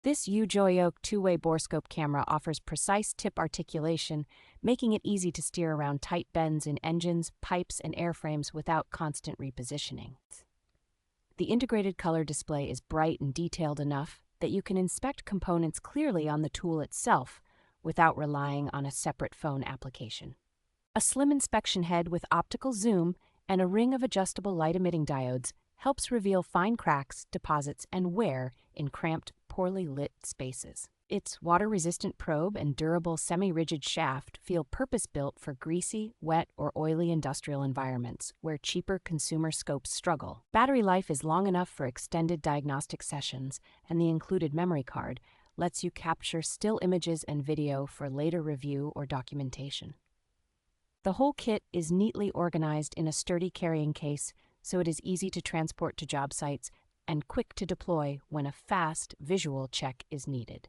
This UJOYOK Two-Way Borescope camera offers precise tip articulation, making it easy to steer around tight bends in engines, pipes, and airframes without constant repositioning. The integrated color display is bright and detailed enough that you can inspect components clearly on the tool itself without relying on a separate phone application. A slim inspection head with optical zoom and a ring of adjustable light-emitting diodes helps reveal fine cracks, deposits, and wear in cramped, poorly lit spaces. Its water-resistant probe and durable semi-rigid shaft feel purpose-built for greasy, wet, or oily industrial environments where cheaper consumer scopes struggle. Battery life is long enough for extended diagnostic sessions, and the included memory card lets you capture still images and video for later review or documentation. The whole kit is neatly organized in a sturdy carrying case, so it is easy to transport to job sites and quick to deploy when a fast visual check is needed.